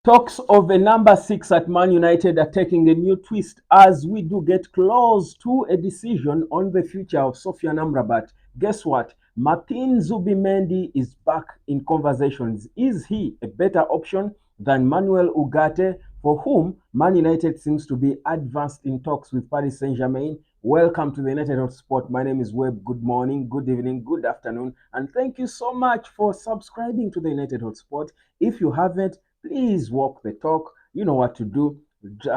Talks of a number 6 at Man United are taking a new twist as we do get close to a decision on the future of Sophia Amrabat. Guess what? Martin Zubimendi is back in conversations. Is he a better option than Manuel Ugarte, for whom Man United seems to be advanced in talks with Paris Saint-Germain? Welcome to the United Hotspot. My name is Webb. Good morning, good evening, good afternoon, and thank you so much for subscribing to the United Hotspot. If you haven't, please walk the talk. You know what to do.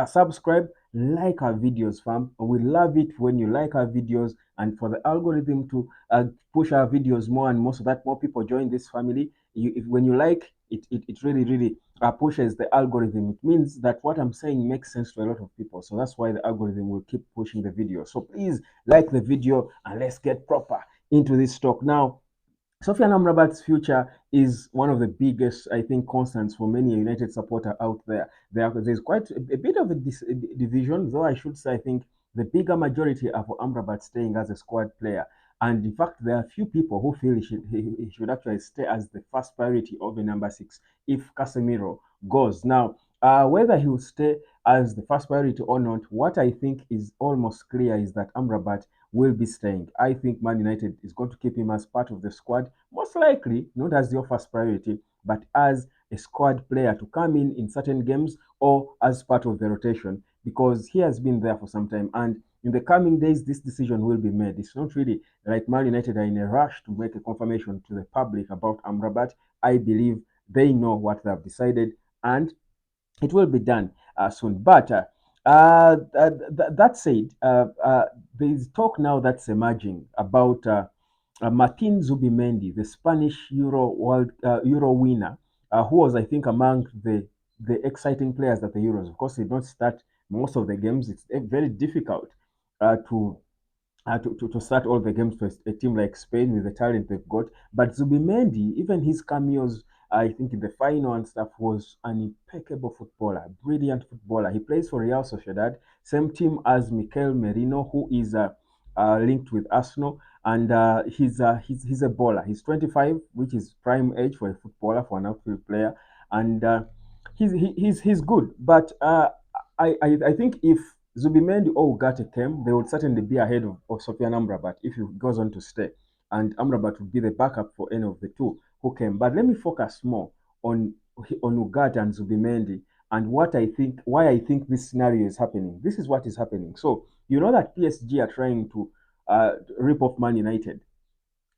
Subscribe, like our videos, fam. We love it when you like our videos, and for the algorithm to push our videos more and more so that more people join this family. When you like it, it really, really pushes the algorithm. It means that what I'm saying makes sense to a lot of people. So that's why the algorithm will keep pushing the video. So please like the video and let's get proper into this talk. Now, Sophia Amrabat's future is one of the biggest, I think, concerns for many United supporter out there. There's quite a bit of a division, though I should say I think the bigger majority are for Amrabat staying as a squad player. And in fact, there are few people who feel he should actually stay as the first priority of the number 6 if Casemiro goes. Now, whether he will stay as the first priority or not, what I think is almost clear is that Amrabat will be staying. I think Man United is going to keep him as part of the squad, most likely not as your first priority, but as a squad player to come in certain games or as part of the rotation because he has been there for some time. And in the coming days, this decision will be made. It's not really like Man United are in a rush to make a confirmation to the public about Amrabat. I believe they know what they have decided and it will be done soon. But that said, there is talk now that's emerging about Martin Zubimendi, the Spanish Euro winner, who was, I think, among the exciting players at the Euros. Of course, he did not start most of the games. It's very difficult to to start all the games for a team like Spain with the talent they've got. But Zubimendi, even his cameos, I think in the final and stuff, was an impeccable footballer, brilliant footballer. He plays for Real Sociedad, same team as Mikel Merino, who is linked with Arsenal, and he's a baller. He's 25, which is prime age for a footballer, for an outfield player, and he's good. But I think if Zubimendi or Ugarte came, they would certainly be ahead of Sophia Amrabat if he goes on to stay. And Amrabat would be the backup for any of the two who came. But let me focus more on Ugarte and Zubimendi and why I think this scenario is happening. This is what is happening. So you know that PSG are trying to rip off Man United.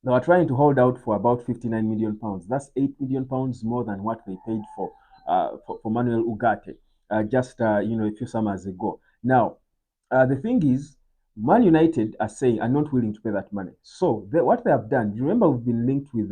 They were trying to hold out for about 59 million pounds. That's 8 million pounds more than what they paid for Manuel Ugarte just a few summers ago. Now, the thing is, Man United are not willing to pay that money. So what they have done, you remember we've been linked with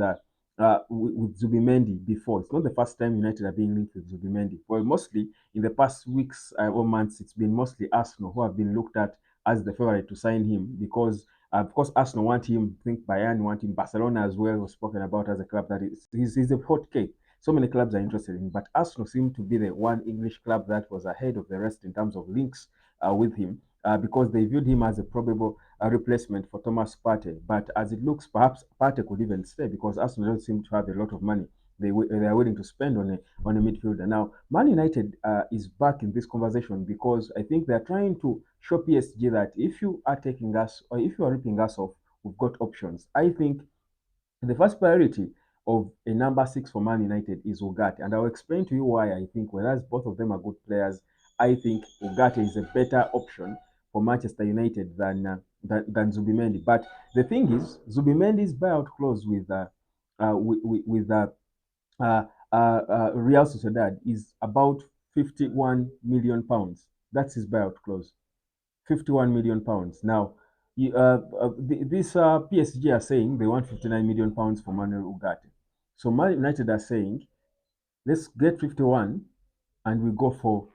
Zubimendi before. It's not the first time United are being linked with Zubimendi. Well, mostly in the past weeks or months, it's been mostly Arsenal who have been looked at as the favorite to sign him because of course, Arsenal want him. I think Bayern want him. Barcelona as well was spoken about as a club that he's a hot cake. So many clubs are interested in him, but Arsenal seemed to be the one English club that was ahead of the rest in terms of links with him because they viewed him as a probable replacement for Thomas Partey. But as it looks, perhaps Partey could even stay because Arsenal don't seem to have a lot of money they are willing to spend on a midfielder. Now, Man United is back in this conversation because I think they are trying to show PSG that if you are taking us or if you are ripping us off, we've got options. I think the first priority of a number 6 for Man United is Ugarte, and I'll explain to you why I think. Whereas both of them are good players, I think Ugarte is a better option for Manchester United than Zubimendi. But the thing is, Zubimendi's buyout clause uh, Real Sociedad is about 51 million pounds. That's his buyout clause. 51 million pounds. Now, this PSG are saying they want 59 million pounds for Manuel Ugarte. So Man United are saying, let's get 51 and we go for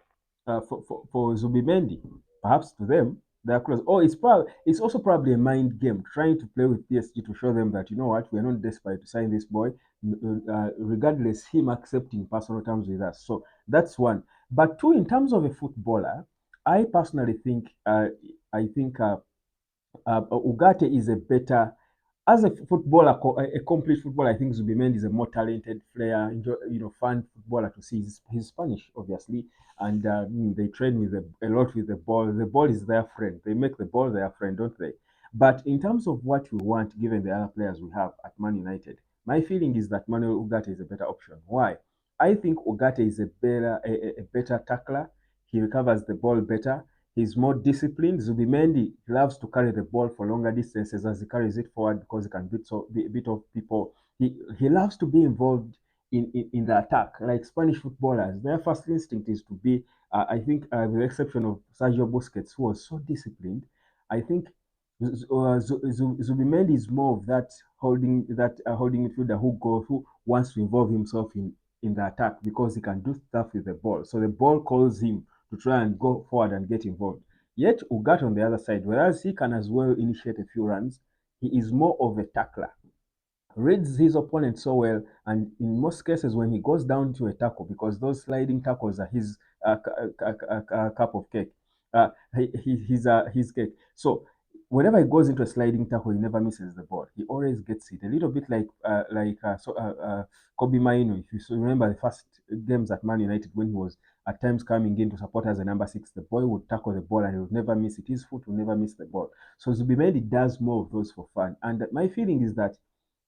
Zubimendi. Perhaps to them, they are close. Oh, it's also probably a mind game trying to play with PSG to show them that you know what, we're not desperate to sign this boy, regardless him accepting personal terms with us. So that's one. But two, in terms of a footballer, I personally think I think Ugarte is a better as a footballer, a complete footballer, I think Zubimendi is a more talented player, fun footballer to see. He's Spanish, obviously, and they train with a lot with the ball. The ball is their friend. They make the ball their friend, don't they? But in terms of what we want, given the other players we have at Man United, my feeling is that Manuel Ugarte is a better option. Why? I think Ugarte is a better tackler. He recovers the ball better. He's more disciplined. Zubimendi loves to carry the ball for longer distances as he carries it forward because he can beat off people. He loves to be involved in the attack. Like Spanish footballers, their first instinct is to be, I think, with the exception of Sergio Busquets, who was so disciplined, I think Zubimendi is more of that holding midfielder who wants to involve himself in the attack because he can do stuff with the ball. So the ball calls him to try and go forward and get involved. Yet Ugarte on the other side, whereas he can as well initiate a few runs, he is more of a tackler, reads his opponent so well, and in most cases when he goes down to a tackle, because those sliding tackles are his cup of cake, his cake. So whenever he goes into a sliding tackle, he never misses the ball. He always gets it. A little bit like Kobe Maino. If you remember the first games at Man United when he was at times coming in to support as a number six, the boy would tackle the ball and he would never miss it. His foot would never miss the ball. So Zubimendi does more of those for fun. And my feeling is that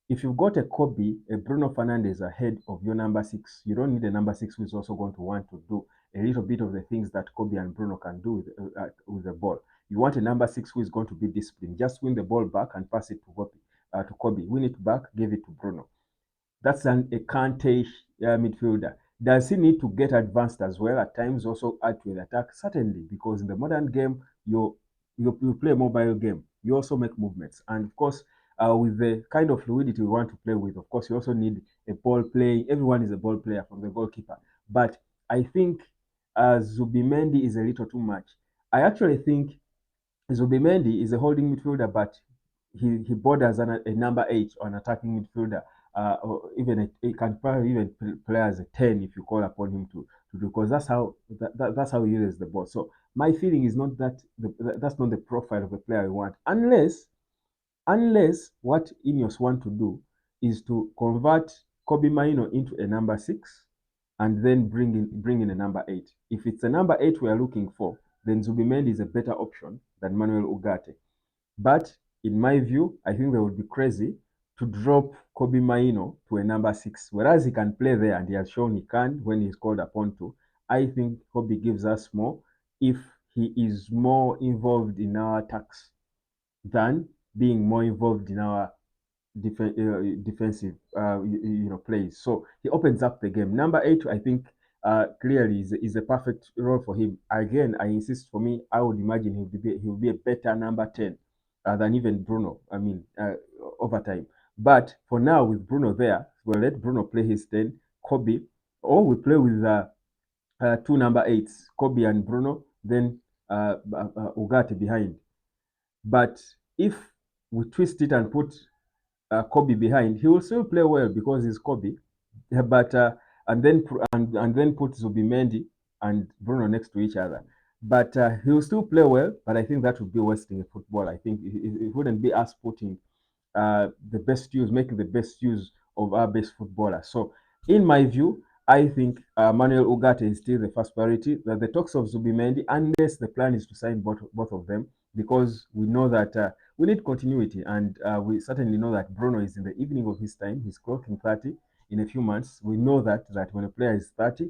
if you've got a Kobe, a Bruno Fernandes ahead of your number six, you don't need a number six who is also going to want to do a little bit of the things that Kobe and Bruno can do with the ball. You want a number six who is going to be disciplined. Just win the ball back and pass it to Kobe. Win it back, give it to Bruno. That's a Kante midfielder. Does he need to get advanced as well at times? Also add to the attack, certainly, because in the modern game, you play a mobile game. You also make movements, and of course, with the kind of fluidity we want to play with, of course, you also need a ball play. Everyone is a ball player from the goalkeeper, but I think Zubimendi is a little too much. I actually think Zubimendi is a holding midfielder, but he borders on a number eight or an attacking midfielder. Or even he can probably even play as a 10 if you call upon him to do, because that's how he uses the ball. So my feeling is not that's not the profile of the player we want, unless what Ineos want to do is to convert Kobe Maino into a number six and then bring in a number eight. If it's a number eight we are looking for, then Zubimendi is a better option than Manuel Ugarte. But in my view, I think they would be crazy to drop Kobe Maino to a number six, whereas he can play there and he has shown he can when he's called upon to. I think Kobe gives us more if he is more involved in our attacks than being more involved in our defensive plays. So he opens up the game. Number eight, I think clearly is a perfect role for him. Again, I insist, for me, I would imagine he will be a better number 10 than even Bruno. I mean, over time. But for now, with Bruno there, we'll let Bruno play his 10, Kobe, or we play with two number eights, Kobe and Bruno, then Ugarte behind. But if we twist it and put Kobe behind, he will still play well because he's Kobe. But and then put Zubimendi and Bruno next to each other. But he will still play well. But I think that would be wasting a football. I think it wouldn't be us putting making the best use of our best footballer. So, in my view, I think Manuel Ugarte is still the first priority. That the talks of Zubimendi, unless the plan is to sign both of them, because we know that we need continuity, and we certainly know that Bruno is in the evening of his time. He's clocking 30 in a few months. We know that when a player is 30,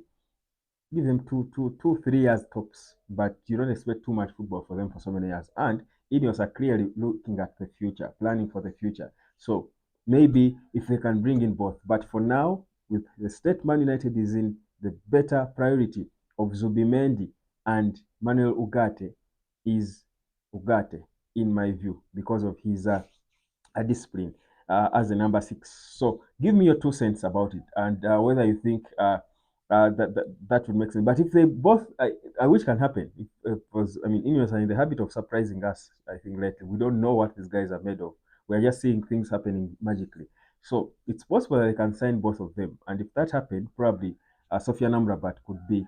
give them 3 years tops, but you don't expect too much football for them for so many years. And Ineos are clearly looking at the future, planning for the future. So maybe if they can bring in both, but for now, with the state Man United is in, the better priority of Zubimendi and Manuel Ugarte is Ugarte, in my view, because of his discipline as a number six. So give me your 2 cents about it, and whether you think that would make sense. But if they both, which can happen, because I mean, Ineos are in the habit of surprising us. I think lately we don't know what these guys are made of. We're just seeing things happening magically. So it's possible that they can sign both of them, and if that happened, probably Sophia Amrabat could be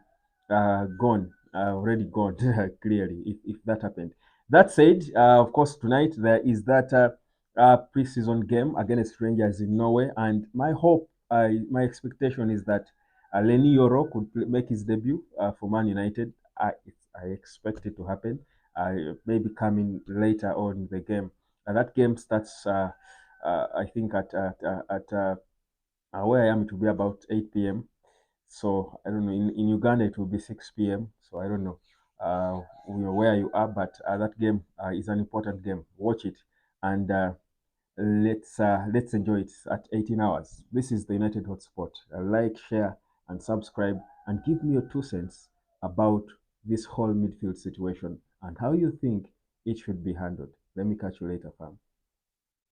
already gone clearly if that happened. That said, of course, tonight there is that Preseason game against Rangers in Norway, and my expectation is that Lenny Yoro could make his debut for Man United. I expect it to happen. Maybe coming later on in the game. That game starts, I think, at where I am. It will be about 8 p.m. So I don't know. In Uganda, it will be 6 p.m. So I don't know where you are, but that game is an important game. Watch it, and let's enjoy it at 18 hours. This is the United Hotspot. Like, share, and subscribe, and give me your 2 cents about this whole midfield situation and how you think it should be handled. Let me catch you later, fam.